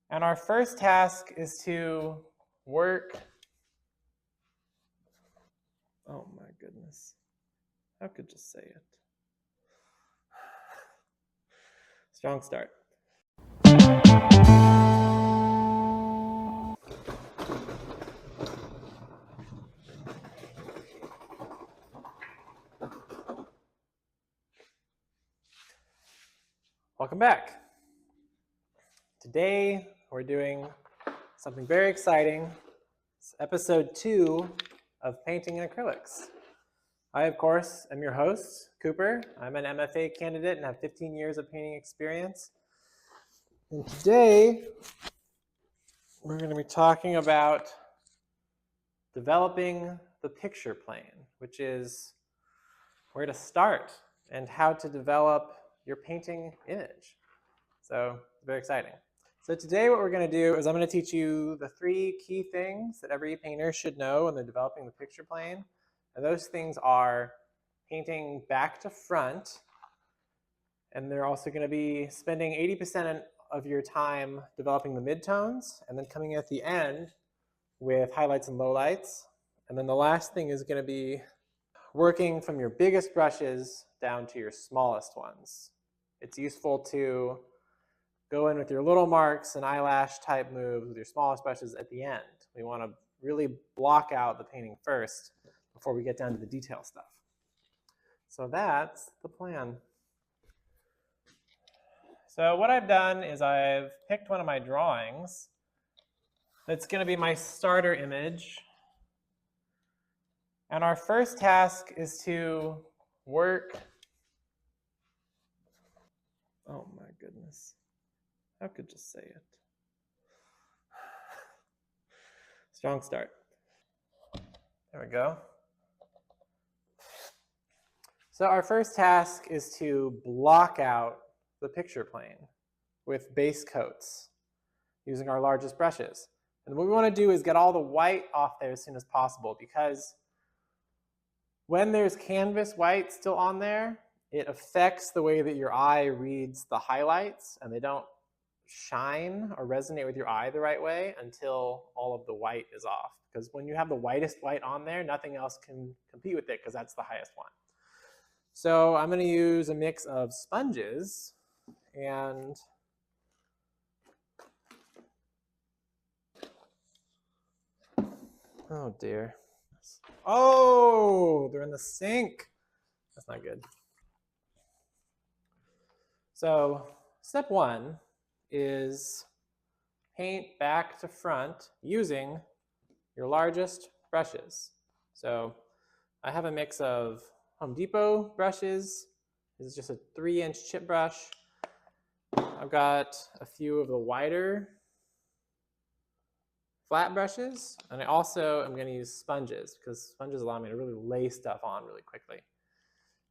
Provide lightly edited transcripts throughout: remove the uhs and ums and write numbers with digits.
And our first task is to work. Oh my goodness. I could just say it. Strong start. Welcome back. Today we're doing something very exciting. It's episode 2 of Painting in Acrylics. I, of course, am your host, Cooper. I'm an MFA candidate and have 15 years of painting experience. And today we're going to be talking about developing the picture plane, which is where to start and how to develop your painting image. So it's very exciting. So today what we're going to do is I'm going to teach you the 3 key things that every painter should know when they're developing the picture plane. And those things are painting back to front, and they're also going to be spending 80% of your time developing the midtones, and then coming at the end with highlights and lowlights. And then the last thing is going to be working from your biggest brushes down to your smallest ones. It's useful to go in with your little marks and eyelash type moves with your smallest brushes at the end. We want to really block out the painting first before we get down to the detail stuff. So that's the plan. So what I've done is I've picked one of my drawings that's going to be my starter image. And our first task is to work. Oh my goodness. I could just say it. Strong start. There we go. So our first task is to block out the picture plane with base coats using our largest brushes. And what we want to do is get all the white off there as soon as possible, because when there's canvas white still on there, it affects the way that your eye reads the highlights, and they don't shine or resonate with your eye the right way until all of the white is off. Because when you have the whitest white on there, nothing else can compete with it because that's the highest one. So I'm going to use a mix of sponges and oh dear. Oh, they're in the sink. That's not good. So step 1 is paint back to front using your largest brushes. So I have a mix of Home Depot brushes. This is just a 3-inch chip brush. I've got a few of the wider flat brushes, and I also am going to use sponges because sponges allow me to really lay stuff on really quickly.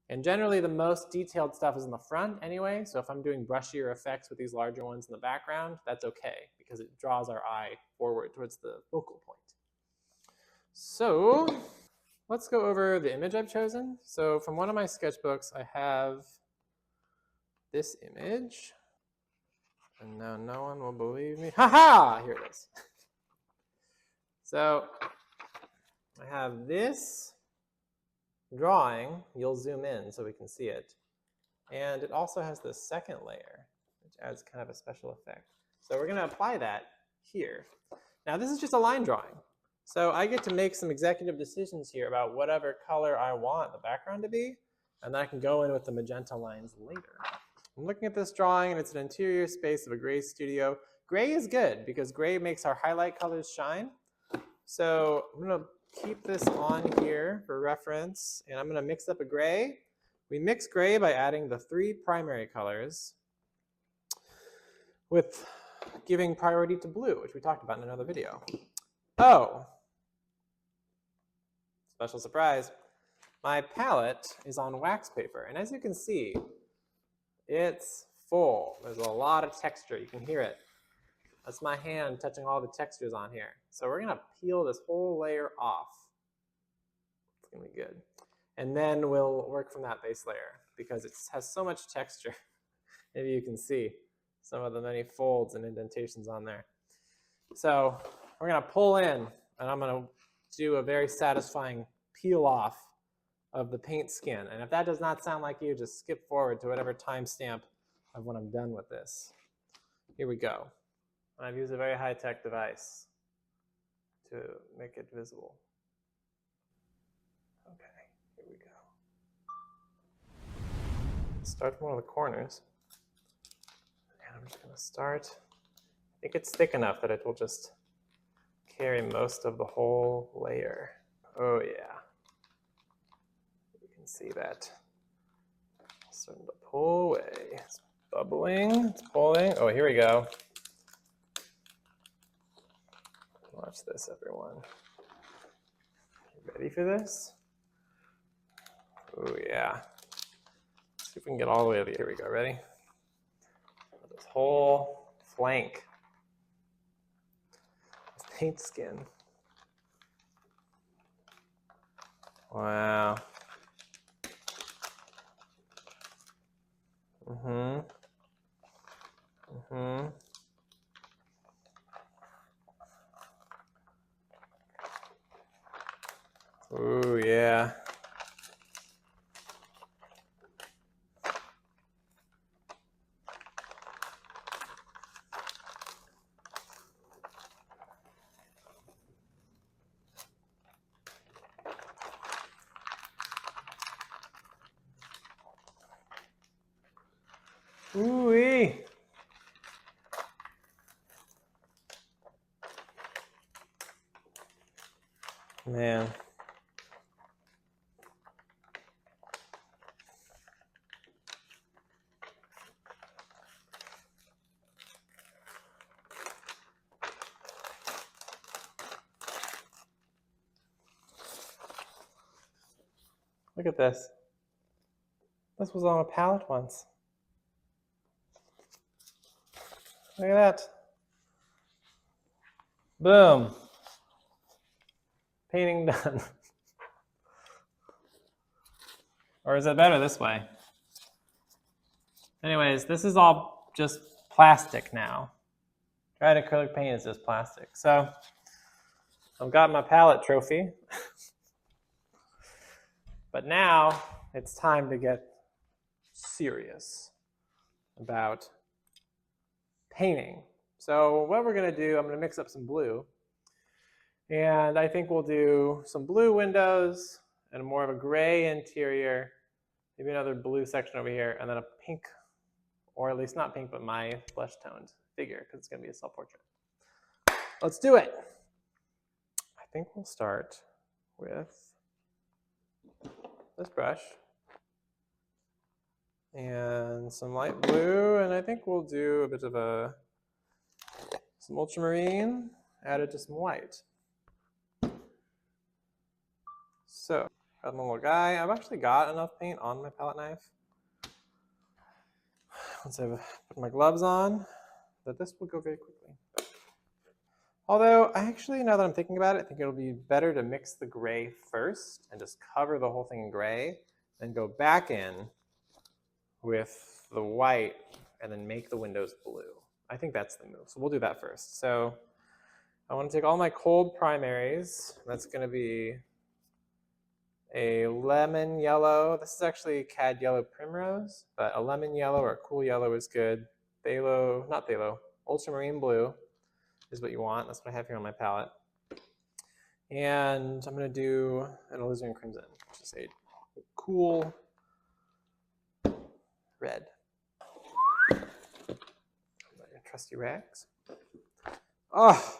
And generally the most detailed stuff is in the front anyway, so if I'm doing brushier effects with these larger ones in the background, that's okay because it draws our eye forward towards the focal point. So let's go over the image I've chosen. So from one of my sketchbooks, I have this image. And now no one will believe me. Ha-ha! Here it is. So I have this drawing. You'll zoom in so we can see it. And it also has the second layer, which adds kind of a special effect. So we're going to apply that here. Now this is just a line drawing. So I get to make some executive decisions here about whatever color I want the background to be, and then I can go in with the magenta lines later. I'm looking at this drawing, and it's an interior space of a gray studio. Gray is good because gray makes our highlight colors shine. So I'm going to keep this on here for reference, and I'm going to mix up a gray. We mix gray by adding the 3 primary colors with giving priority to blue, which we talked about in another video. Oh, special surprise. My palette is on wax paper, and as you can see, it's full. There's a lot of texture. You can hear it. That's my hand touching all the textures on here. So we're going to peel this whole layer off. It's going to be good. And then we'll work from that base layer because it has so much texture. Maybe you can see. some of the many folds and indentations on there. So we're going to pull in, and I'm going to do a very satisfying peel off of the paint skin. And if that does not sound like you, just skip forward to whatever timestamp of when I'm done with this. Here we go. I've used a very high-tech device to make it visible. Okay, here we go. Start from one of the corners. And I'm just going to start. I think it's thick enough that it will just carry most of the whole layer. Oh yeah. You can see that. It's starting to pull away. It's bubbling, it's pulling. Oh, here we go. Watch this, everyone. You ready for this? Oh yeah. Let's see if we can get all the way over here. Here we go, ready? This whole flank of paint skin. Wow. Ooh, yeah. Ooh-wee. Man. Look at this. This was on a palette once. Look at that. Boom. Painting done. Or is it better this way? Anyways, this is all just plastic now. Dried acrylic paint is just plastic. So I've got my palette trophy. But now it's time to get serious about painting. So what we're going to do, I'm going to mix up some blue. And I think we'll do some blue windows and more of a gray interior, maybe another blue section over here, and then a pink, or at least not pink, but my flesh-toned figure, because it's going to be a self-portrait. Let's do it. I think we'll start with this brush and some light blue, and I think we'll do a bit of some ultramarine added to some white. So, got my little guy. I've actually got enough paint on my palette knife. Once I've put my gloves on, that this will go very quickly. Although, now that I'm thinking about it, I think it'll be better to mix the gray first and just cover the whole thing in gray, then go back in with the white and then make the windows blue. I think that's the move. So we'll do that first. So I want to take all my cold primaries. That's going to be a lemon yellow. This is actually Cad Yellow Primrose, but a lemon yellow or a cool yellow is good. Phthalo, not phthalo, ultramarine blue is what you want. That's what I have here on my palette. And I'm going to do an alizarin crimson, which is a cool red. Your trusty rags. Oh,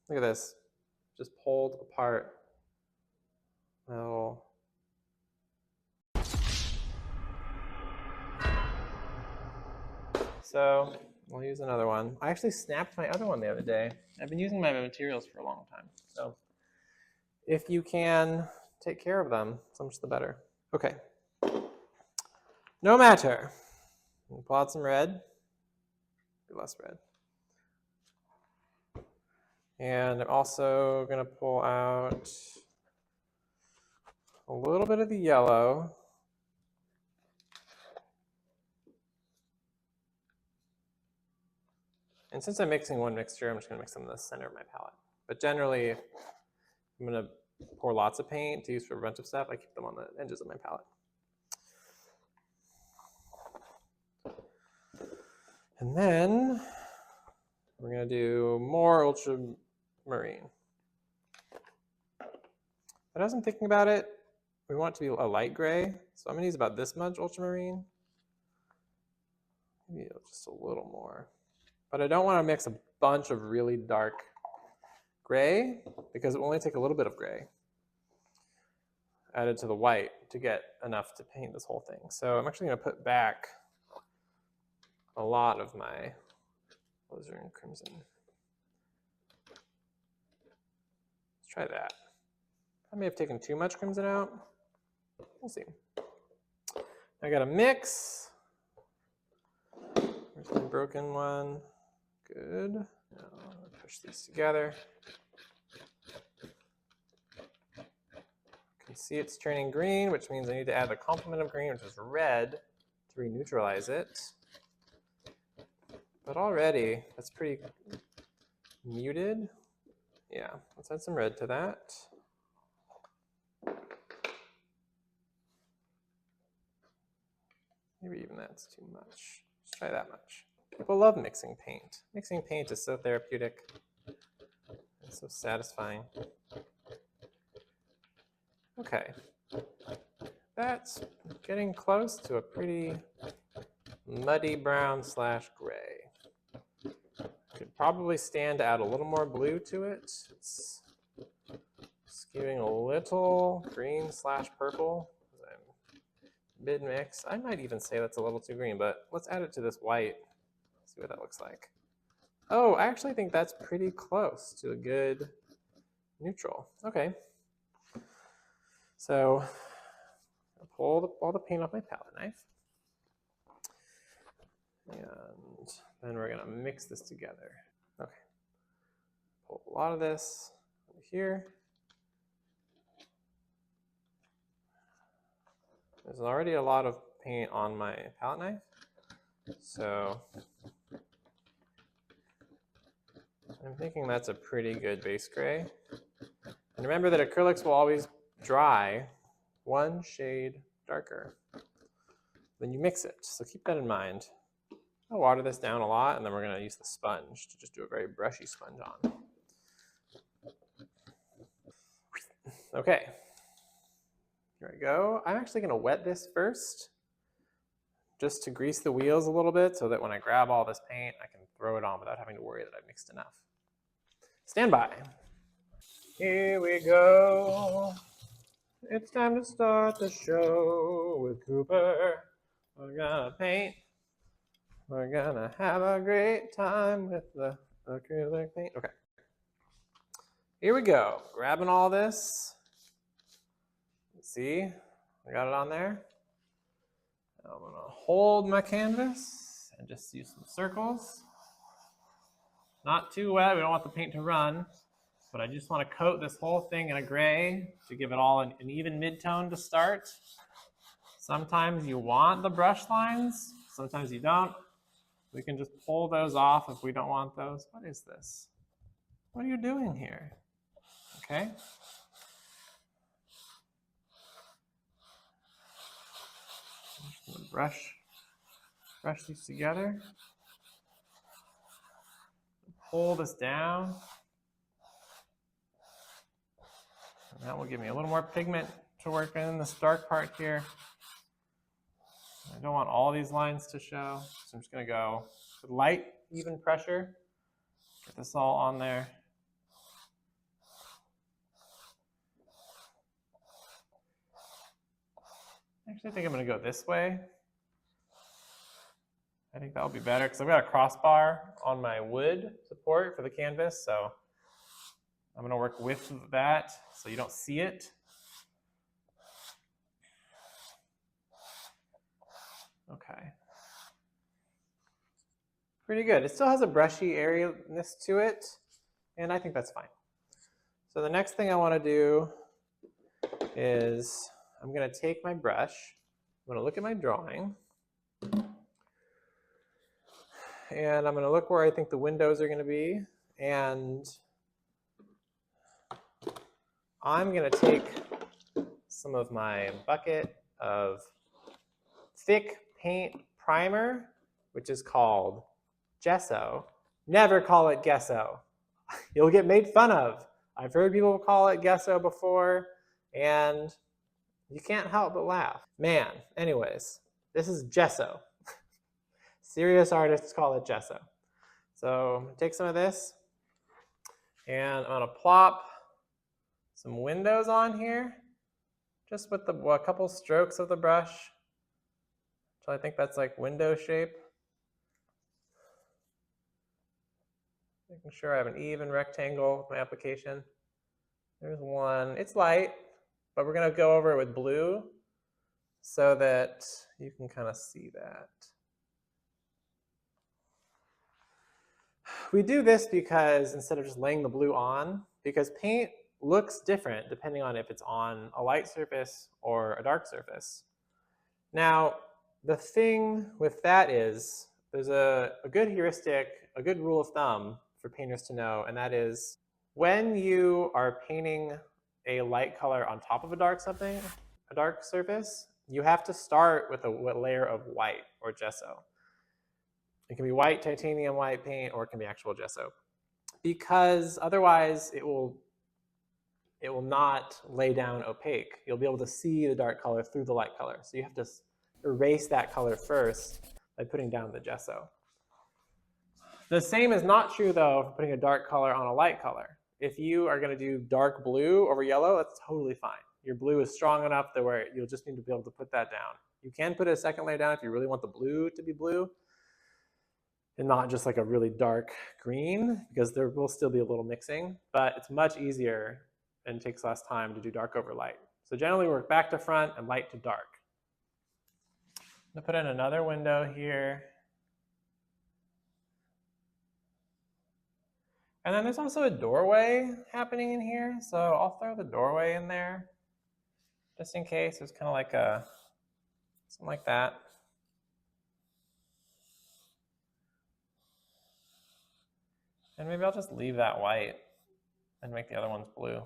look at this. Just pulled apart. Oh. So we'll use another one. I actually snapped my other one the other day. I've been using my materials for a long time. So if you can take care of them, so much the better. Okay. No matter. We'll pull out some red. Less red. And I'm also going to pull out a little bit of the yellow. And since I'm mixing one mixture, I'm just gonna mix them in the center of my palette. But generally, I'm gonna pour lots of paint to use for a bunch of stuff. I keep them on the edges of my palette. And then we're gonna do more ultramarine. But as I'm thinking about it, we want it to be a light gray. So I'm gonna use about this much ultramarine. Maybe just a little more. But I don't want to mix a bunch of really dark gray because it will only take a little bit of gray added to the white to get enough to paint this whole thing. So I'm actually going to put back a lot of my alizarin crimson. Let's try that. I may have taken too much crimson out. We'll see. I got a mix. There's my broken one. Good. Now I'm going to push these together. You can see it's turning green, which means I need to add the complement of green, which is red, to re-neutralize it. But already, that's pretty muted. Yeah, let's add some red to that. Maybe even that's too much. Let's try that much. People love mixing paint. Mixing paint is so therapeutic and so satisfying. Okay, that's getting close to a pretty muddy brown / gray. Could probably stand to add a little more blue to it. It's skewing a little green / purple. Mid-mix. I might even say that's a little too green, but let's add it to this white. See what that looks like. Oh, I actually think that's pretty close to a good neutral. Okay. So I'll pull all the paint off my palette knife. And then we're going to mix this together. Okay. Pull a lot of this over here. There's already a lot of paint on my palette knife. So I'm thinking that's a pretty good base gray. And remember that acrylics will always dry one shade darker when you mix it. So keep that in mind. I'll water this down a lot, and then we're going to use the sponge to just do a very brushy sponge on. Okay, here we go. I'm actually going to wet this first, just to grease the wheels a little bit so that when I grab all this paint, I can throw it on without having to worry that I've mixed enough. Stand by. Here we go. It's time to start the show with Cooper. We're gonna paint. We're gonna have a great time with the acrylic paint. Okay. Here we go. Grabbing all this. See? I got it on there. I'm gonna hold my canvas and just use some circles. Not too wet, we don't want the paint to run, but I just want to coat this whole thing in a gray to give it all an even mid-tone to start. Sometimes you want the brush lines, sometimes you don't. We can just pull those off if we don't want those. What is this? What are you doing here? Okay. I'm just gonna brush these together. Pull this down. And that will give me a little more pigment to work in this dark part here. I don't want all these lines to show, so I'm just going to go with light, even pressure. Get this all on there. Actually, I think I'm going to go this way. I think that'll be better because I've got a crossbar on my wood support for the canvas, so I'm going to work with that so you don't see it. Okay. Pretty good. It still has a brushy airyness to it, and I think that's fine. So the next thing I want to do is I'm going to take my brush, I'm going to look at my drawing, and I'm going to look where I think the windows are going to be, and I'm going to take some of my bucket of thick paint primer, which is called gesso. Never call it gesso. You'll get made fun of. I've heard people call it gesso before, and you can't help but laugh. Man, anyways, this is gesso. Serious artists call it gesso. So I'm gonna take some of this, and I'm gonna plop some windows on here, just with a couple strokes of the brush. So I think that's like window shape. Making sure I have an even rectangle with my application. There's one. It's light, but we're going to go over it with blue so that you can kind of see that. We do this because instead of just laying the blue on, because paint looks different depending on if it's on a light surface or a dark surface. Now, the thing with that is there's a good heuristic, a good rule of thumb for painters to know, and that is when you are painting a light color on top of a dark surface, you have to start with a layer of white or gesso. It can be white titanium white paint, or it can be actual gesso, because otherwise it will not lay down opaque. You'll be able to see the dark color through the light color. So you have to erase that color first by putting down the gesso. The same is not true, though, for putting a dark color on a light color. If you are going to do dark blue over yellow, that's totally fine. Your blue is strong enough that where you'll just need to be able to put that down. You can put a second layer down if you really want the blue to be blue and not just like a really dark green, because there will still be a little mixing, but it's much easier and takes less time to do dark over light. So generally work back to front and light to dark. I'm going to put in another window here. And then there's also a doorway happening in here, so I'll throw the doorway in there just in case. It's kind of like something like that. And maybe I'll just leave that white and make the other ones blue.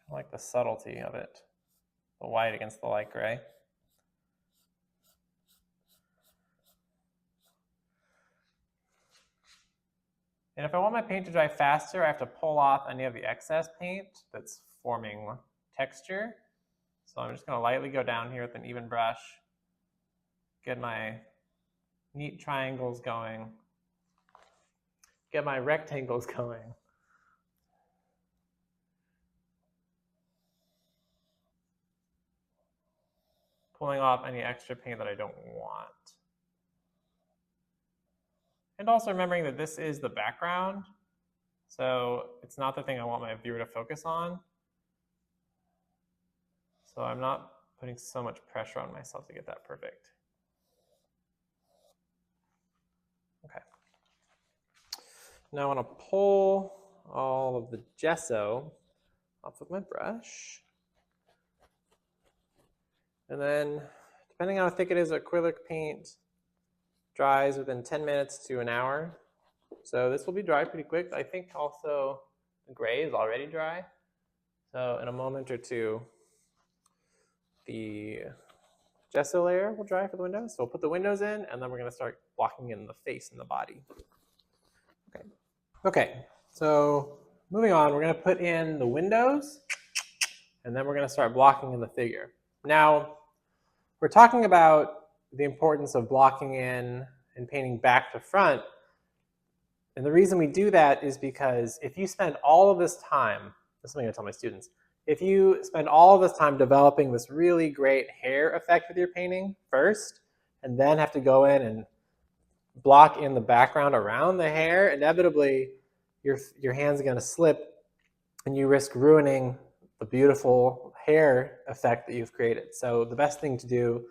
I like the subtlety of it, the white against the light gray. And if I want my paint to dry faster, I have to pull off any of the excess paint that's forming texture. So I'm just going to lightly go down here with an even brush, get my neat triangles going, get my rectangles going. Pulling off any extra paint that I don't want. And also remembering that this is the background, so it's not the thing I want my viewer to focus on. So I'm not putting so much pressure on myself to get that perfect. Okay. Now I want to pull all of the gesso off of my brush. And then, depending on how thick it is, acrylic paint dries within 10 minutes to an hour. So this will be dry pretty quick. I think also the gray is already dry. So in a moment or two, the gesso layer will dry for the windows. So we'll put the windows in, and then we're going to start blocking in the face and the body. Okay, so moving on, we're going to put in the windows, and then we're going to start blocking in the figure. Now, we're talking about the importance of blocking in and painting back to front. And the reason we do that is because if you spend all of this time, this is something I tell my students, if you spend all of this time developing this really great hair effect with your painting first, and then have to go in and block in the background around the hair, inevitably your hand's going to slip and you risk ruining the beautiful hair effect that you've created. So the best thing to do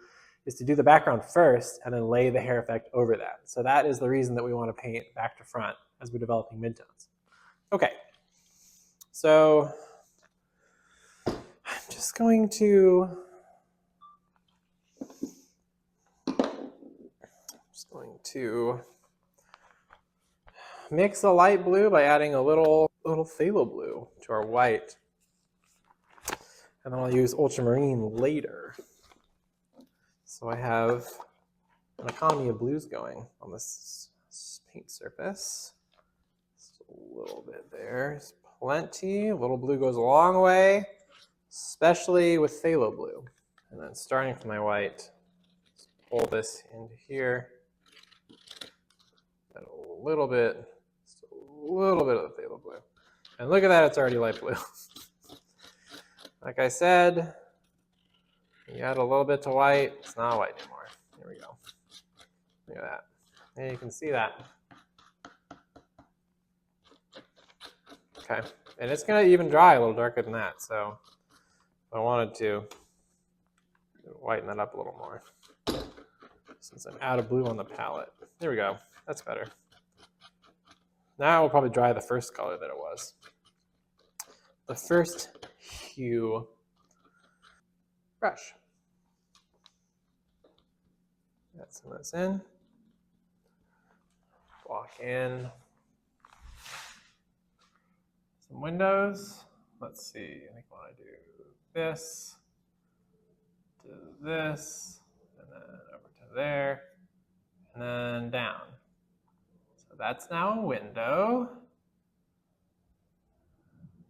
is to do the background first and then lay the hair effect over that. So that is the reason that we want to paint back to front as we're developing midtones. Okay, so just going to mix the light blue by adding a little phthalo blue to our white. And then I'll use ultramarine later. So I have an economy of blues going on this paint surface. Just a little bit there. There's plenty. A little blue goes a long way, especially with phthalo blue. And then starting from my white, just pull this into here. Add a little bit, just a little bit of the phthalo blue. And look at that, it's already light blue. Like I said, you add a little bit to white, it's not white anymore. Here we go. Look at that. And you can see that. Okay, and it's going to even dry a little darker than that, so if I wanted to whiten that up a little more, since I'm out of blue on the palette. There we go, that's better. Now we'll probably dry the first color that it was. The first hue. Brush. Add some of this in. Block in some windows. Let's see, I think I want to do this, and then over to there, and then down. So that's now a window.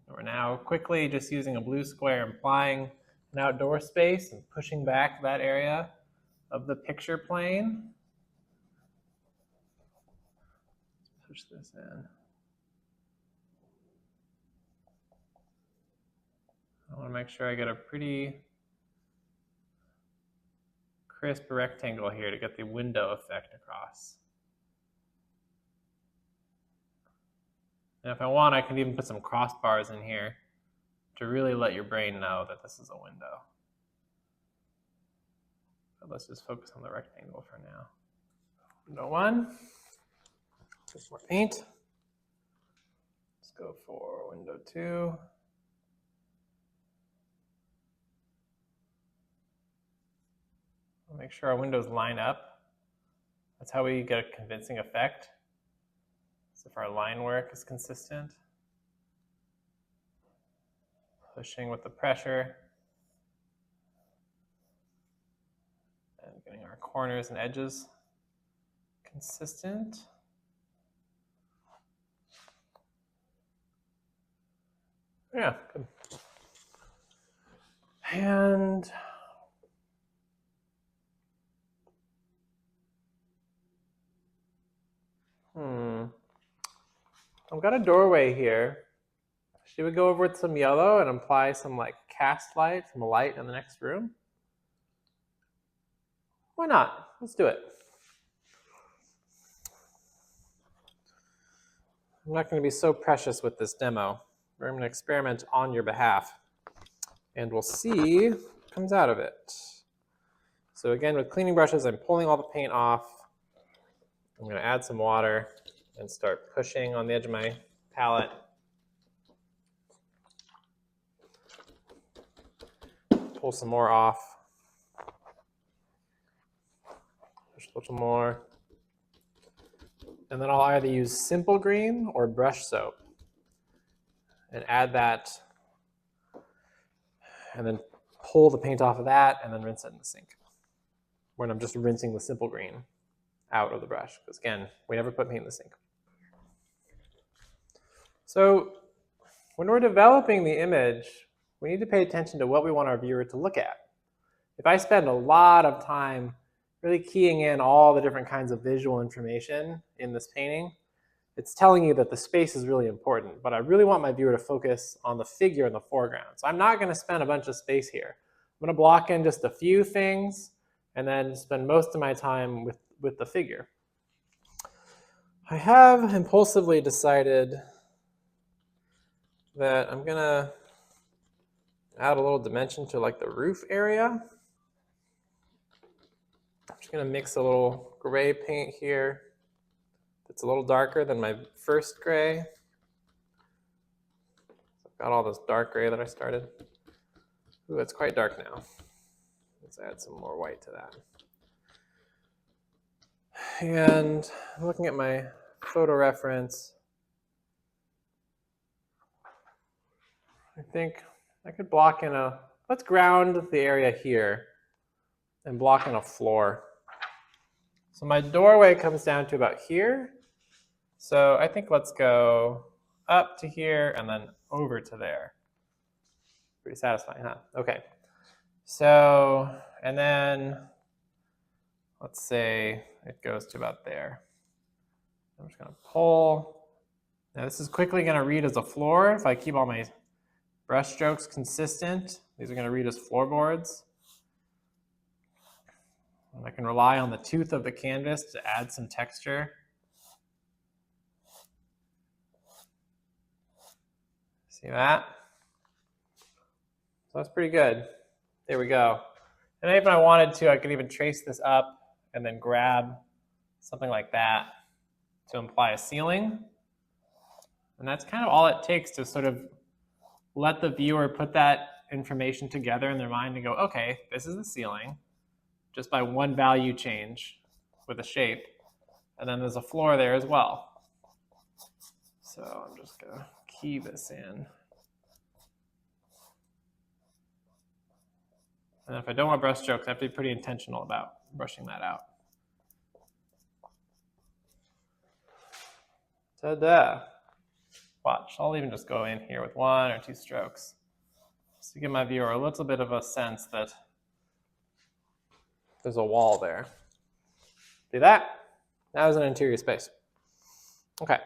We're now quickly just using a blue square, implying an outdoor space and pushing back that area of the picture plane. Let's push this in. I want to make sure I get a pretty crisp rectangle here to get the window effect across. And if I want, I can even put some crossbars in here to really let your brain know that this is a window. But let's just focus on the rectangle for now. Window 1, just more paint. Let's go for window 2. We'll make sure our windows line up. That's how we get a convincing effect. So if our line work is consistent, pushing with the pressure, and getting our corners and edges consistent. Yeah, good. And I've got a doorway here. Should we go over with some yellow and apply some like cast light from a light in the next room? Why not? Let's do it. I'm not going to be so precious with this demo. We're going to experiment on your behalf, and we'll see what comes out of it. So again, with cleaning brushes, I'm pulling all the paint off. I'm going to add some water and start pushing on the edge of my palette. Pull some more off. Push a little more. And then I'll either use simple green or brush soap and add that, and then pull the paint off of that and then rinse it in the sink, when I'm just rinsing the simple green out of the brush, because again, we never put paint in the sink. So when we're developing the image, we need to pay attention to what we want our viewer to look at. If I spend a lot of time really keying in all the different kinds of visual information in this painting, it's telling you that the space is really important, but I really want my viewer to focus on the figure in the foreground. So I'm not going to spend a bunch of space here. I'm going to block in just a few things and then spend most of my time with the figure. I have impulsively decided that I'm going to add a little dimension to like the roof area. I'm just going to mix a little gray paint here. It's a little darker than my first gray. I've got all this dark gray that I started. Ooh, it's quite dark now. Let's add some more white to that. And I'm looking at my photo reference. I think I could block in a, let's ground the area here and block in a floor. So my doorway comes down to about here. So I think let's go up to here and then over to there. Pretty satisfying, huh? Okay. So, and then let's say it goes to about there. I'm just gonna pull. Now this is quickly gonna read as a floor. If I keep all my brush strokes consistent, these are gonna read as floorboards. And I can rely on the tooth of the canvas to add some texture. See that? So that's pretty good. There we go. And if I wanted to, I could even trace this up and then grab something like that to imply a ceiling. And that's kind of all it takes to sort of let the viewer put that information together in their mind and go, okay, this is the ceiling, just by one value change with a shape. And then there's a floor there as well. So I'm just gonna key this in. And if I don't want brush strokes, I have to be pretty intentional about brushing that out. Ta-da. Watch, I'll even just go in here with 1 or 2 strokes, just to give my viewer a little bit of a sense that there's a wall there. See that? That was an interior space. Okay.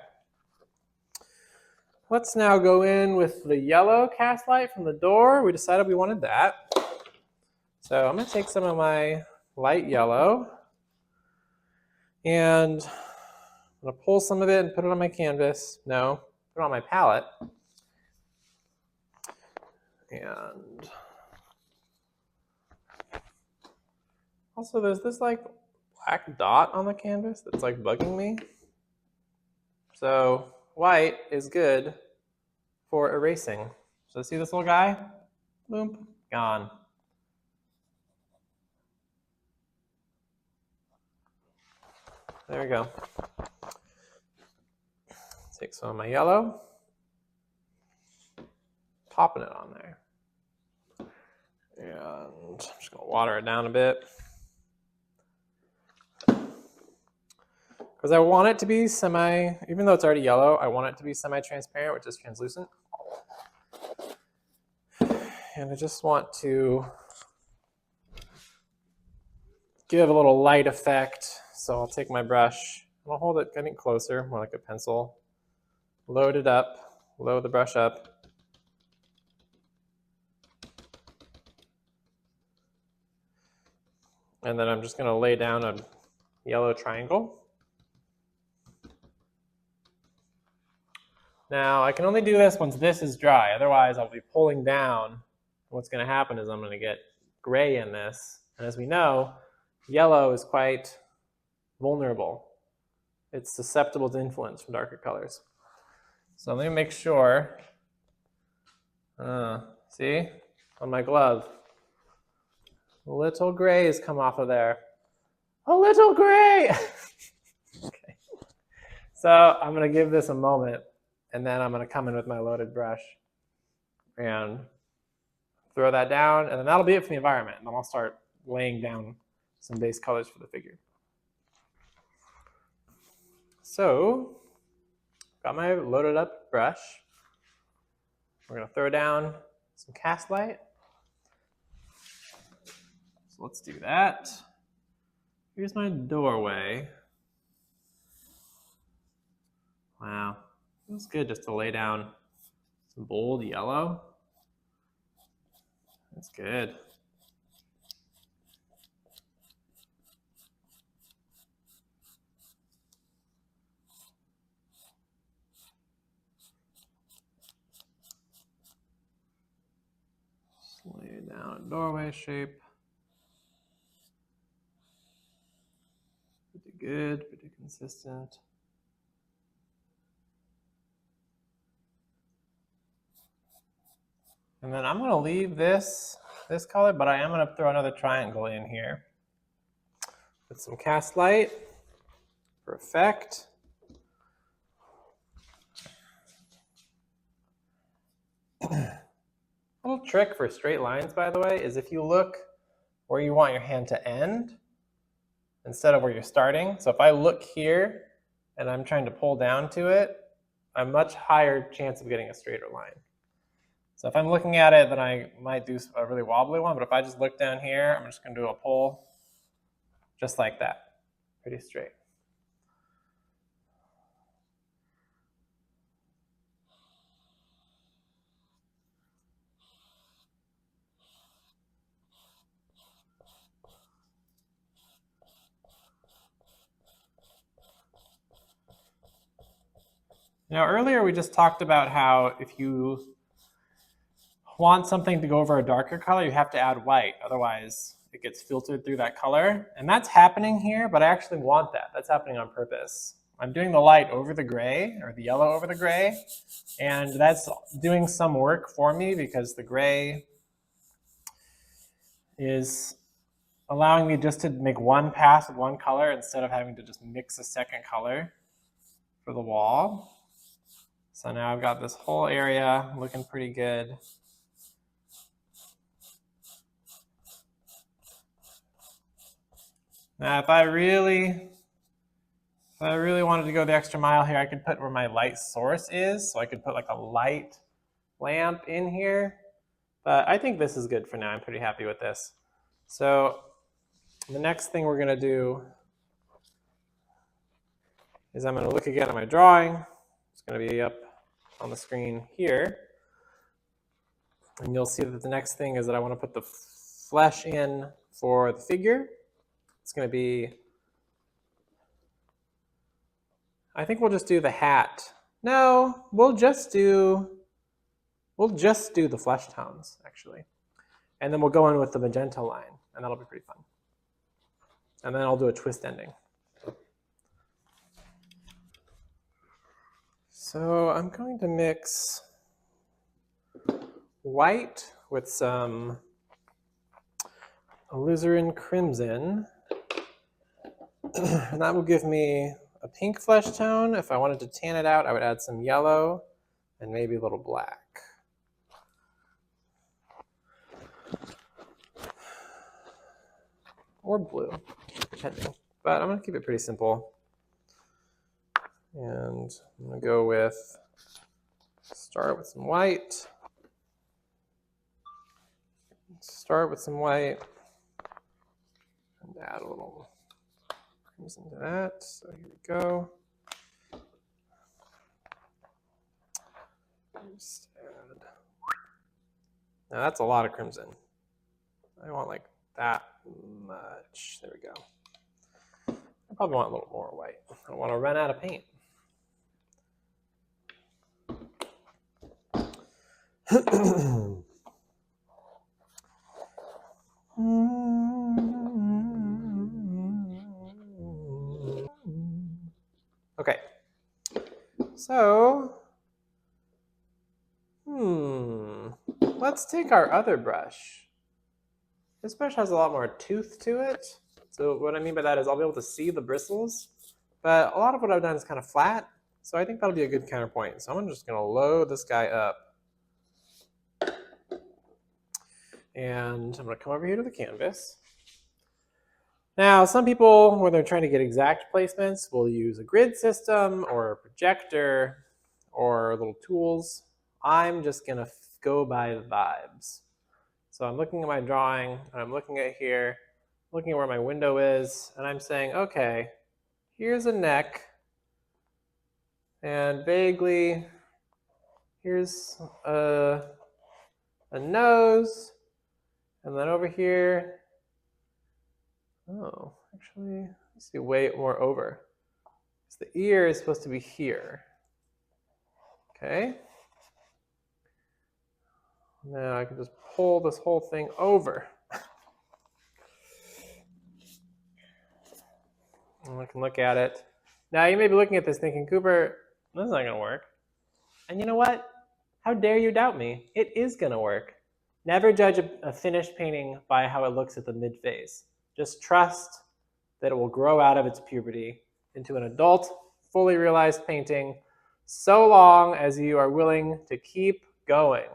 Let's now go in with the yellow cast light from the door. We decided we wanted that. So I'm gonna take some of my light yellow and I'm gonna pull some of it and put it on my canvas. No, put it on my palette. And also there's this like black dot on the canvas that's like bugging me. So white is good for erasing. So see this little guy? Boom, gone. There we go. Take some of my yellow, popping it on there. And I'm just gonna water it down a bit. Because I want it to be even though it's already yellow, I want it to be semi-transparent, which is translucent. And I just want to give a little light effect. So I'll take my brush, and I'll hold it getting closer, more like a pencil. Load it up, load the brush up. And then I'm just gonna lay down a yellow triangle. Now I can only do this once this is dry, otherwise I'll be pulling down. What's gonna happen is I'm gonna get gray in this. And as we know, yellow is quite vulnerable. It's susceptible to influence from darker colors. So let me make sure. See, on my glove, little grays come off of there. A little gray. Okay. So I'm gonna give this a moment, and then I'm gonna come in with my loaded brush and throw that down, and then that'll be it for the environment. And then I'll start laying down some base colors for the figure. So, got my loaded up brush. We're gonna throw down some cast light. So let's do that. Here's my doorway. Wow, feels good just to lay down some bold yellow. That's good. Just lay down a doorway shape. Pretty good, pretty consistent. And then I'm gonna leave this this color, but I am going to throw another triangle in here with some cast light for effect. A little trick for straight lines, by the way, is if you look where you want your hand to end instead of where you're starting. So if I look here and I'm trying to pull down to it, a much higher chance of getting a straighter line. So if I'm looking at it, then I might do a really wobbly one, but if I just look down here, I'm just going to do a pull just like that, pretty straight. Now earlier we just talked about how if you want something to go over a darker color, you have to add white, otherwise it gets filtered through that color. And that's happening here, but I actually want that. That's happening on purpose. I'm doing the light over the gray, or the yellow over the gray, and that's doing some work for me because the gray is allowing me just to make one pass with one color instead of having to just mix a second color for the wall. So now I've got this whole area looking pretty good. Now, if I really wanted to go the extra mile here, I could put where my light source is. So I could put like a light lamp in here. But I think this is good for now. I'm pretty happy with this. So the next thing we're going to do is I'm going to look again at my drawing. It's going to be up on the screen here. And you'll see that the next thing is that I want to put the flesh in for the figure. It's going to be, I think we'll just do the hat. No, we'll just do the flesh tones, actually. And then we'll go in with the magenta line, and that'll be pretty fun. And then I'll do a twist ending. So I'm going to mix white with some alizarin crimson. And that will give me a pink flesh tone. If I wanted to tan it out, I would add some yellow and maybe a little black. Or blue, depending. But I'm going to keep it pretty simple. And I'm going to go with, start with some white. Start with some white. And add a little crimson to that. So here we go. Just add. Now that's a lot of crimson. I want like that much. There we go. I probably want a little more white. I don't want to run out of paint. Okay. So, let's take our other brush. This brush has a lot more tooth to it. So what I mean by that is I'll be able to see the bristles, but a lot of what I've done is kind of flat. So I think that'll be a good counterpoint. So I'm just going to load this guy up. And I'm going to come over here to the canvas. Now, some people, when they're trying to get exact placements, will use a grid system or a projector or little tools. I'm just going to go by the vibes. So I'm looking at my drawing, and I'm looking at here, looking at where my window is, and I'm saying, okay, here's a neck, and vaguely, here's a nose, and then over here, oh, actually, let's see, way more over. So the ear is supposed to be here. Okay. Now I can just pull this whole thing over. And I can look at it. Now you may be looking at this thinking, Cooper, this is not going to work. And you know what? How dare you doubt me? It is going to work. Never judge a finished painting by how it looks at the mid-phase. Just trust that it will grow out of its puberty into an adult, fully realized painting, so long as you are willing to keep going.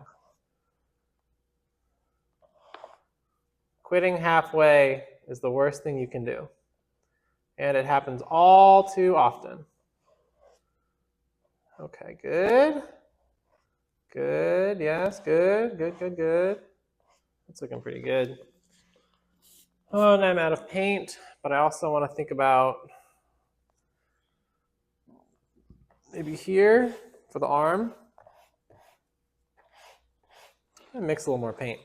Quitting halfway is the worst thing you can do. And it happens all too often. Okay, good. Good, yes, good, good, good, good. That's looking pretty good. Oh, and I'm out of paint, but I also want to think about maybe here for the arm. I'm gonna mix a little more paint.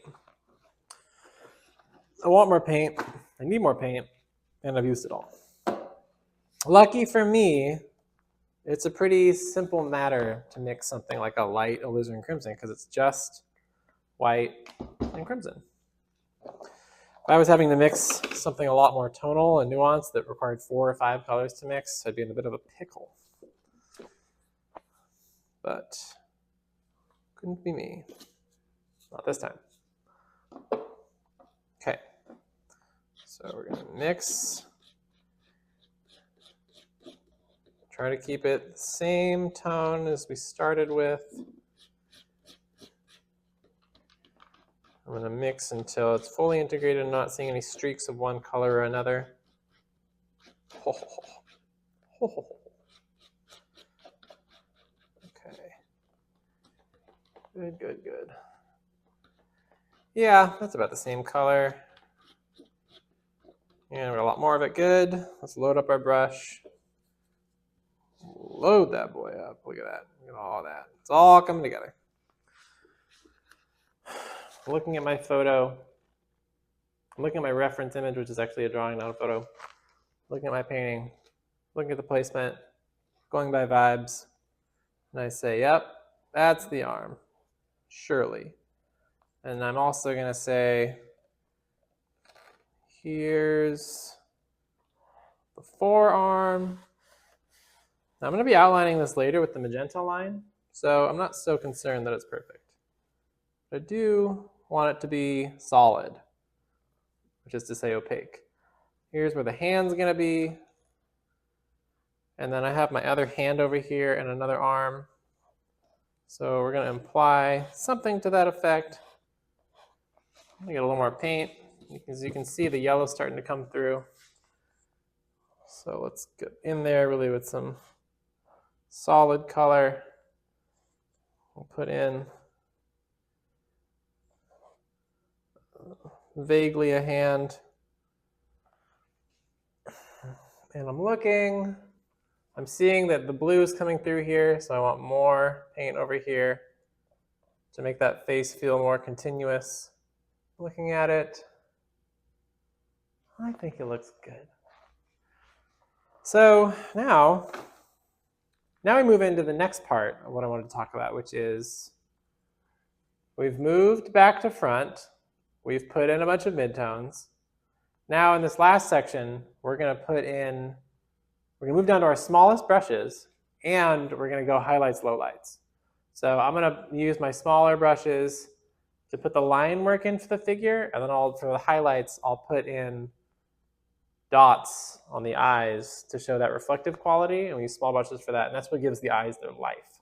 I want more paint, I need more paint, and I've used it all. Lucky for me, it's a pretty simple matter to mix something like a light alizarin crimson because it's just white and crimson. If I was having to mix something a lot more tonal and nuanced that required 4 or 5 colors to mix, I'd be in a bit of a pickle. But couldn't be me. Not this time. Okay. So we're going to mix. Try to keep it the same tone as we started with. I'm going to mix until it's fully integrated. I'm not seeing any streaks of one color or another. Okay. Good, good, good. Yeah, that's about the same color. And we got a lot more of it. Good. Let's load up our brush. Load that boy up. Look at that. Look at all that. It's all coming together. Looking at my photo. I'm looking at my reference image, which is actually a drawing, not a photo. Looking at my painting. Looking at the placement. Going by vibes. And I say, yep, that's the arm. Surely. And I'm also going to say, here's the forearm. Now I'm going to be outlining this later with the magenta line, so I'm not so concerned that it's perfect. But I do want it to be solid, which is to say opaque. Here's where the hand's going to be. And then I have my other hand over here and another arm. So we're going to imply something to that effect. I'm going to get a little more paint. As you can see, the yellow's starting to come through. So let's get in there really with some solid color. We'll put in vaguely a hand. And I'm looking. I'm seeing that the blue is coming through here, so I want more paint over here to make that face feel more continuous. Looking at it, I think it looks good. So now we move into the next part of what I wanted to talk about, which is we've moved back to front. We've put in a bunch of midtones. Now in this last section, we're going to move down to our smallest brushes, and we're going to go highlights, lowlights. So I'm going to use my smaller brushes to put the line work in for the figure, and then for the highlights, I'll put in dots on the eyes to show that reflective quality, and we use small brushes for that, and that's what gives the eyes their life.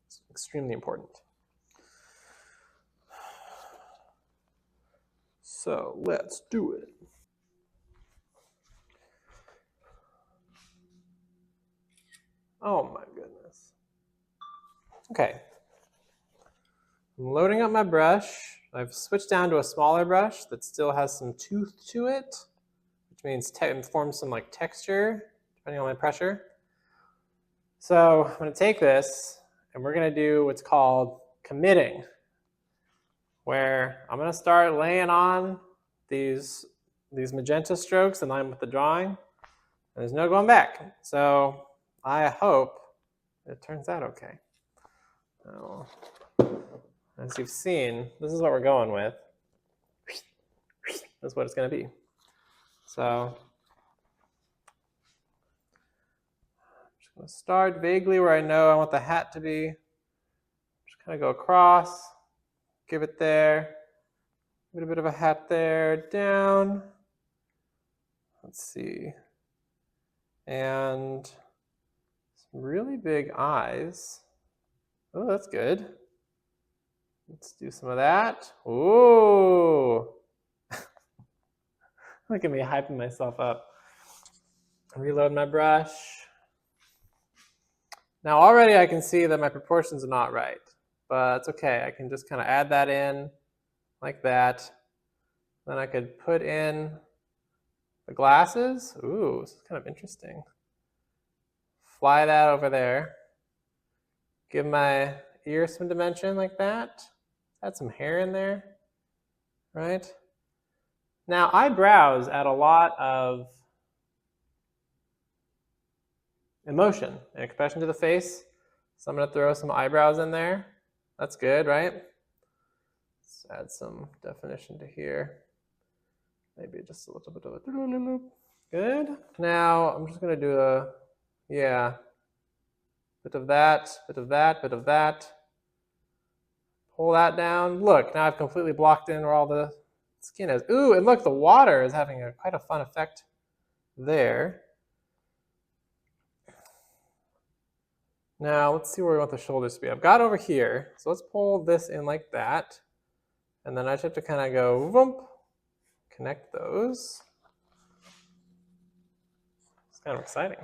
It's extremely important. So let's do it. Oh my goodness. Okay. I'm loading up my brush. I've switched down to a smaller brush that still has some tooth to it, which means it forms some like texture depending on my pressure. So I'm going to take this and we're going to do what's called committing, where I'm going to start laying on these magenta strokes in line with the drawing. And there's no going back. So I hope it turns out okay. So, as you've seen, this is what we're going with. That's what it's going to be. So I'm just going to start vaguely where I know I want the hat to be. Just kind of go across, give it there. a bit of a hat there, down. Let's see. And some really big eyes. Oh, that's good. Let's do some of that. Ooh. Look at me hyping myself up. Reload my brush. Now already I can see that my proportions are not right, but it's okay. I can just kind of add that in like that. Then I could put in the glasses. Ooh, this is kind of interesting. Fly that over there. Give my ear some dimension like that. Add some hair in there, right? Now eyebrows add a lot of emotion and expression to the face. So I'm going to throw some eyebrows in there. That's good, right? Let's add some definition to here. Maybe just a little bit of a good. Now I'm just going to do a, yeah, bit of that, bit of that, bit of that. Pull that down. Look, now I've completely blocked in where all the skin is. Ooh, and look, the water is having quite a fun effect there. Now let's see where we want the shoulders to be. I've got over here, so let's pull this in like that. And then I just have to kind of go, whoomp, connect those. It's kind of exciting.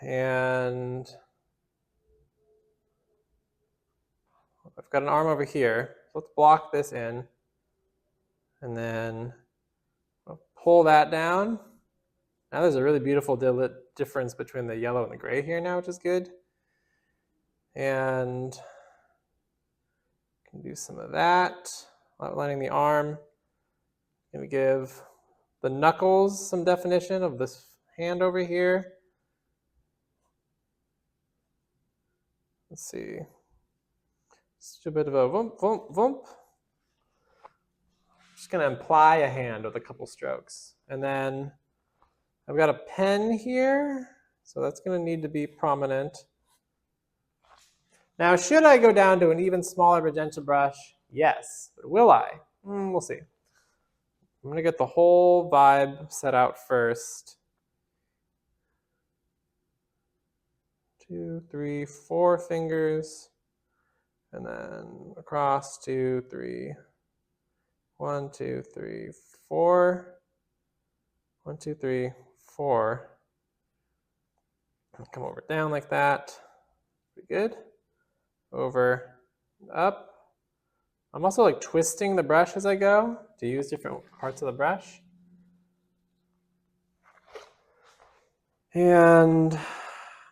And I've got an arm over here. So let's block this in. And then I'll pull that down. Now there's a really beautiful difference between the yellow and the gray here now, which is good. And can do some of that. Outlining the arm. Going to give the knuckles some definition of this hand over here. Let's see. Just a bit of a vump, vump, vump. Just going to imply a hand with a couple strokes. And then I've got a pen here, so that's going to need to be prominent. Now, should I go down to an even smaller magenta brush? Yes. But will I? We'll see. I'm going to get the whole vibe set out first. 2, 3, 4 fingers. And then across 2, 3. 1, 2, 3, 4. 1, 2, 3, 4. Come over down like that. Pretty good. Over, up. I'm also like twisting the brush as I go to use different parts of the brush. And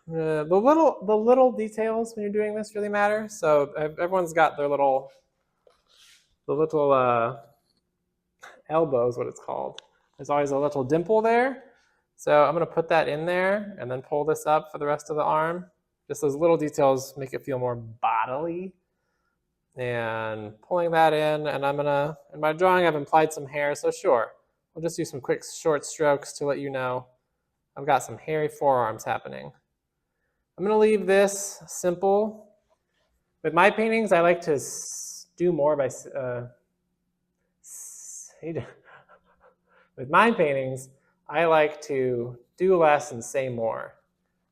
the little details when you're doing this really matter. So everyone's got their little, elbow is what it's called. There's always a little dimple there. So I'm going to put that in there and then pull this up for the rest of the arm. Just those little details make it feel more bodily. And pulling that in, and I'm gonna, in my drawing I've implied some hair, so sure. We'll just do some quick short strokes to let you know I've got some hairy forearms happening. I'm gonna leave this simple. With my paintings, I like to do more by, with my paintings, I like to do less and say more.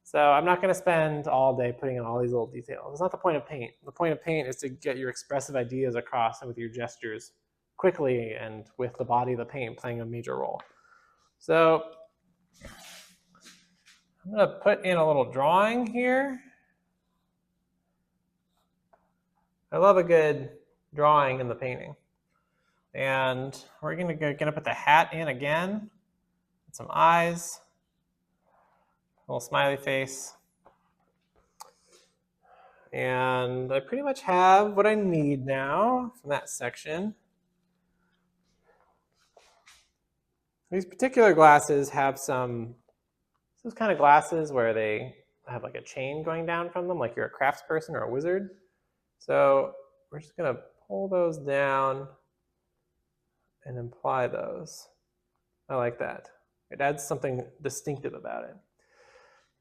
So I'm not going to spend all day putting in all these little details. It's not the point of paint. The point of paint is to get your expressive ideas across with your gestures quickly and with the body of the paint playing a major role. So I'm going to put in a little drawing here. I love a good drawing in the painting. And we're going to put the hat in again. Some eyes. A little smiley face. And I pretty much have what I need now from that section. These particular glasses have those kind of glasses where they have like a chain going down from them, like you're a craftsperson or a wizard. So we're just going to pull those down and imply those. I like that. It adds something distinctive about it.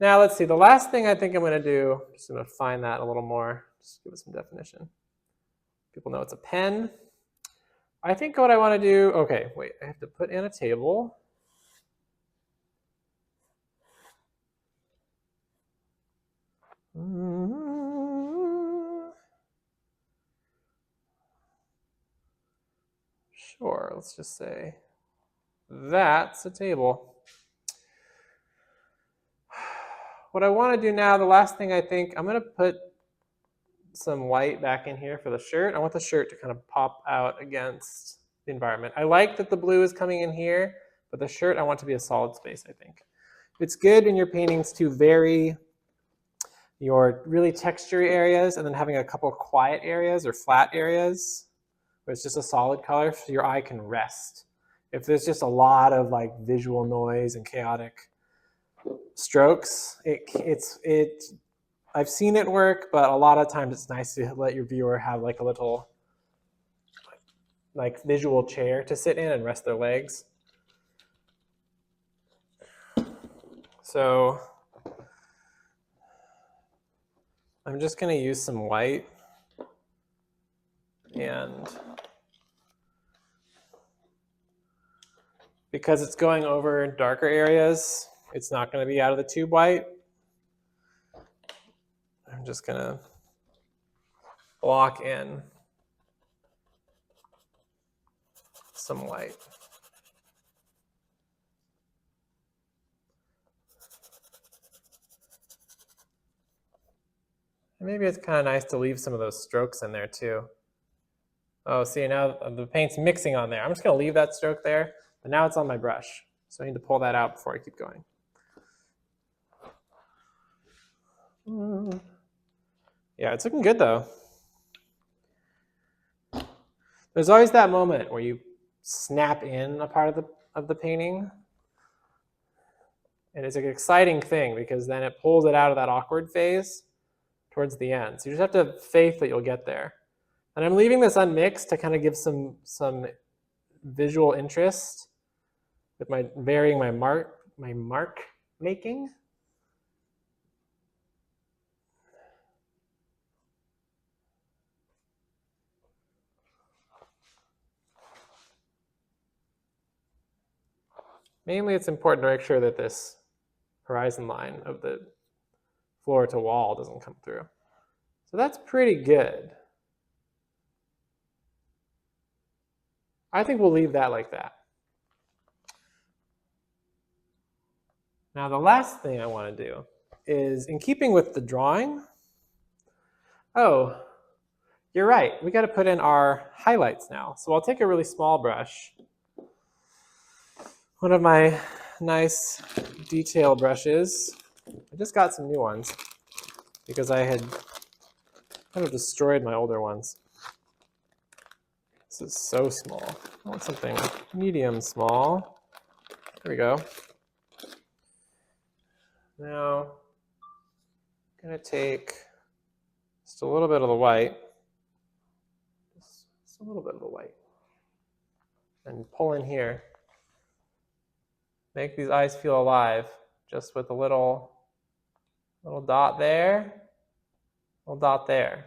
Now let's see, the last thing I think I'm going to do, just going to find that a little more, just give it some definition. People know it's a pen. I think what I want to do, okay, wait, I have to put in a table. Sure, let's just say that's a table. What I want to do now, the last thing I think, I'm going to put some white back in here for the shirt. I want the shirt to kind of pop out against the environment. I like that the blue is coming in here, but the shirt I want to be a solid space, I think. It's good in your paintings to vary your really textury areas and then having a couple of quiet areas or flat areas where it's just a solid color so your eye can rest. If there's just a lot of like visual noise and chaotic strokes, I've seen it work, but a lot of times it's nice to let your viewer have like a little like visual chair to sit in and rest their legs. So I'm just going to use some white and because it's going over darker areas, it's not going to be out of the tube white. I'm just going to block in some white. And maybe it's kind of nice to leave some of those strokes in there too. Oh, see, now the paint's mixing on there. I'm just going to leave that stroke there, but now it's on my brush. So I need to pull that out before I keep going. Yeah, it's looking good though. There's always that moment where you snap in a part of the painting. And it's an exciting thing because then it pulls it out of that awkward phase towards the end. So you just have to have faith that you'll get there. And I'm leaving this unmixed to kind of give some visual interest with my varying my mark making. Mainly it's important to make sure that this horizon line of the floor to wall doesn't come through. So that's pretty good. I think we'll leave that like that. Now the last thing I want to do is, in keeping with the drawing, oh, you're right, we got to put in our highlights now. So I'll take a really small brush, one of my nice detail brushes. I just got some new ones because I had kind of destroyed my older ones. This is so small. I want something medium small. There we go. Now, I'm going to take just a little bit of the white, just a little bit of the white, and pull in here. Make these eyes feel alive, just with a little dot there, little dot there.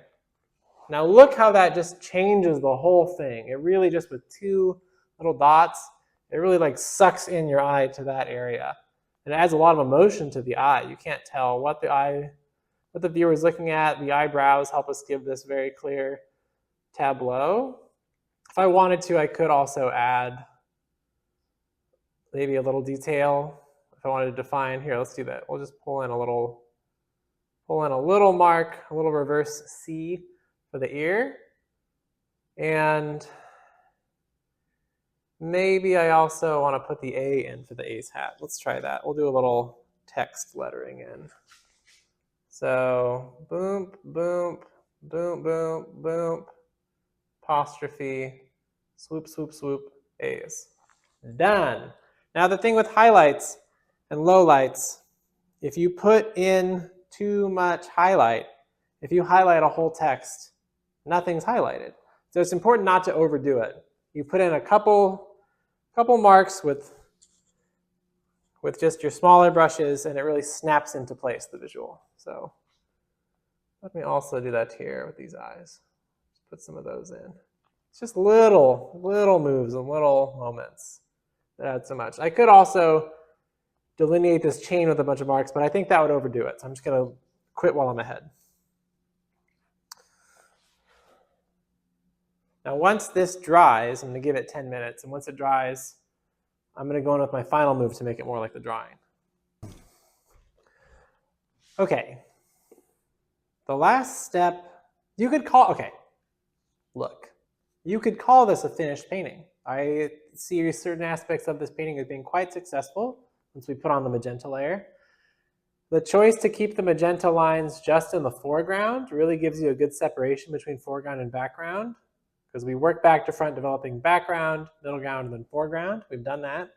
Now look how that just changes the whole thing. It really just, with two little dots, it really like sucks in your eye to that area. And it adds a lot of emotion to the eye. You can't tell what the viewer is looking at. The eyebrows help us give this very clear tableau. If I wanted to, I could also add maybe a little detail. If I wanted to define, here, let's do that. We'll just pull in a little mark, a little reverse C for the ear. And maybe I also want to put the A in for the ace hat. Let's try that. We'll do a little text lettering in. So boom, boom, boom, boom, boom, apostrophe, swoop, swoop, swoop, A's. Done. Now the thing with highlights and lowlights, if you put in too much highlight, if you highlight a whole text, nothing's highlighted. So it's important not to overdo it. You put in a couple marks with just your smaller brushes, and it really snaps into place, the visual. So let me also do that here with these eyes. Put some of those in. It's just little moves and little moments that add so much. I could also delineate this chain with a bunch of marks, but I think that would overdo it. So I'm just going to quit while I'm ahead. Now, once this dries, I'm going to give it 10 minutes. And once it dries, I'm going to go in with my final move to make it more like the drawing. Okay. The last step, you could call, okay, look. You could call this a finished painting. I see certain aspects of this painting as being quite successful once we put on the magenta layer. The choice to keep the magenta lines just in the foreground really gives you a good separation between foreground and background, because we work back to front developing background, middle ground, and then foreground. We've done that.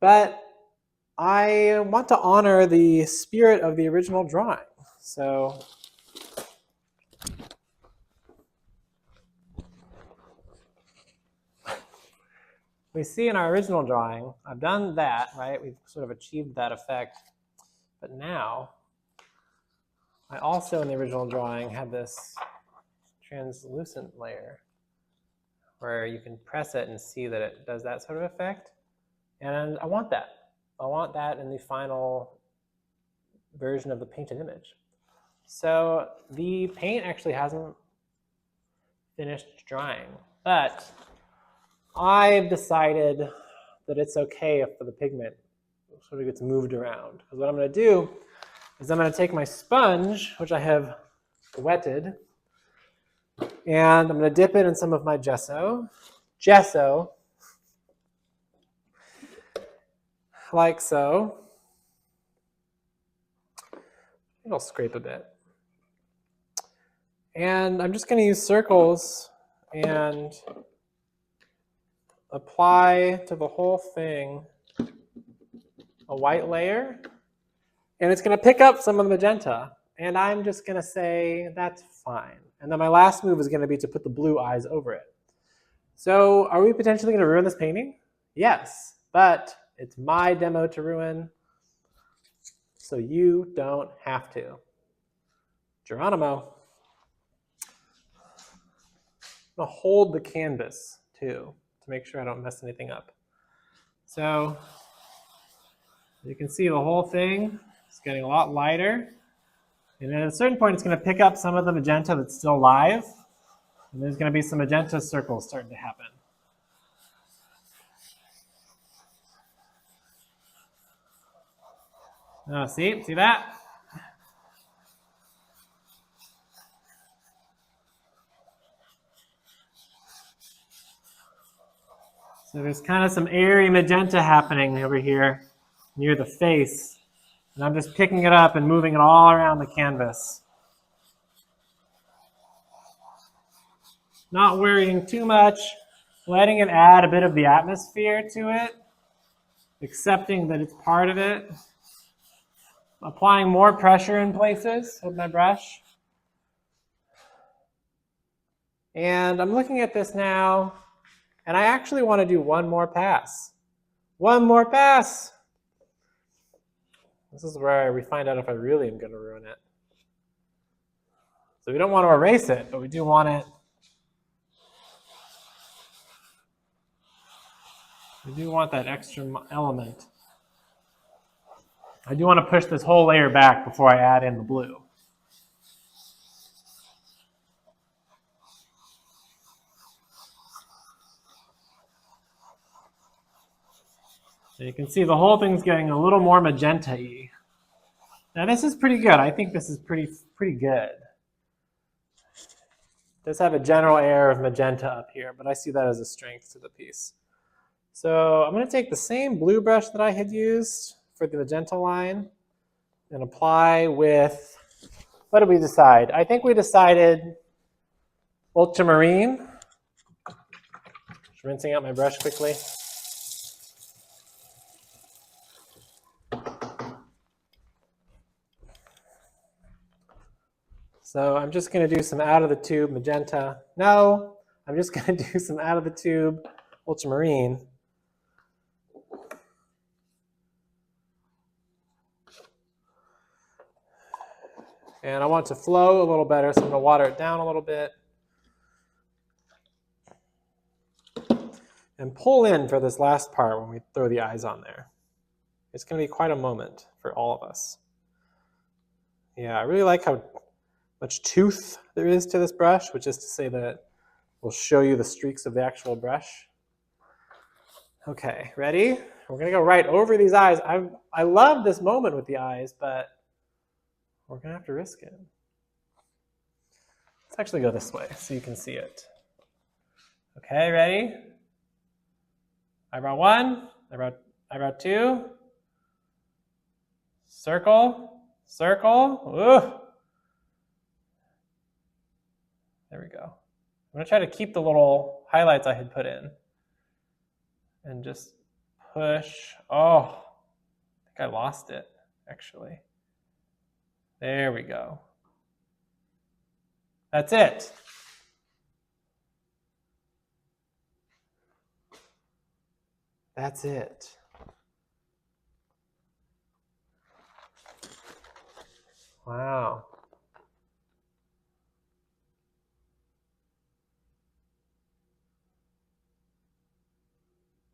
But I want to honor the spirit of the original drawing. So we see in our original drawing, I've done that, right? We've sort of achieved that effect. But now, I also in the original drawing had this translucent layer where you can press it and see that it does that sort of effect. And I want that. I want that in the final version of the painted image. So the paint actually hasn't finished drying, but I've decided that it's okay if the pigment sort of gets moved around. Because what I'm going to do is I'm going to take my sponge, which I have wetted, and I'm going to dip it in some of my gesso, like so. It'll scrape a bit. And I'm just going to use circles and apply to the whole thing a white layer. And it's going to pick up some of the magenta. And I'm just going to say, that's fine. And then my last move is going to be to put the blue eyes over it. So are we potentially going to ruin this painting? Yes, but it's my demo to ruin, so you don't have to. Geronimo. I'm going to hold the canvas, too, to make sure I don't mess anything up. So you can see the whole thing is getting a lot lighter. And at a certain point, it's going to pick up some of the magenta that's still live. And there's going to be some magenta circles starting to happen. See that? So there's kind of some airy magenta happening over here near the face. And I'm just picking it up and moving it all around the canvas. Not worrying too much, letting it add a bit of the atmosphere to it, accepting that it's part of it, applying more pressure in places with my brush. And I'm looking at this now, and I actually want to do one more pass. One more pass! This is where we find out if I really am going to ruin it. So we don't want to erase it, but we do want it. We do want that extra element. I do want to push this whole layer back before I add in the blue. So you can see the whole thing's getting a little more magenta-y. Now this is pretty good. I think this is pretty good. It does have a general air of magenta up here, but I see that as a strength to the piece. So I'm going to take the same blue brush that I had used for the magenta line and apply with, what did we decide? I think we decided ultramarine. Just rinsing out my brush quickly. So I'm just going to do some out of the tube magenta. No, I'm just going to do some out of the tube ultramarine. And I want it to flow a little better, so I'm going to water it down a little bit. and pull in for this last part when we throw the eyes on there. It's going to be quite a moment for all of us. Yeah, I really like how much tooth there is to this brush, which is to say that we'll show you the streaks of the actual brush. Okay, ready? We're going to go right over these eyes. I love this moment with the eyes, but we're going to have to risk it. Let's actually go this way so you can see it. Okay, ready? Eyebrow 1, eyebrow 2. Circle, circle. Ooh. There we go. I'm going to try to keep the little highlights I had put in. And just push. Oh, I think I lost it, actually. There we go. That's it. That's it. Wow.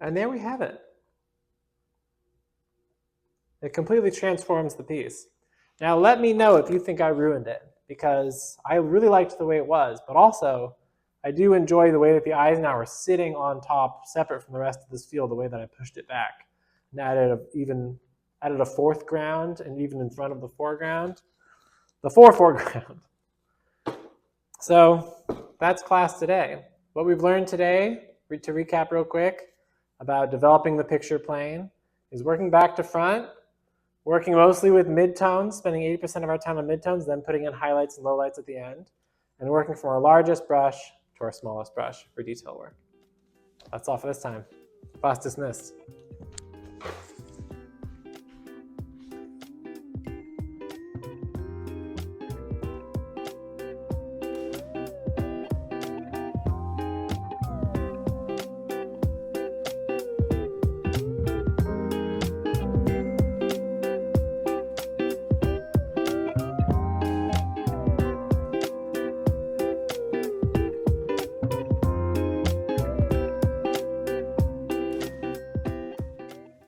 And there we have it. It completely transforms the piece. Now let me know if you think I ruined it, because I really liked the way it was, but also I do enjoy the way that the eyes now are sitting on top, separate from the rest of this field, the way that I pushed it back and added a fourth ground, and even in front of the foreground, the foreground. So that's class today. What we've learned today, to recap real quick, about developing the picture plane, is working back to front, working mostly with midtones, spending 80% of our time on midtones, then putting in highlights and lowlights at the end, and working from our largest brush to our smallest brush for detail work. That's all for this time. Class dismissed.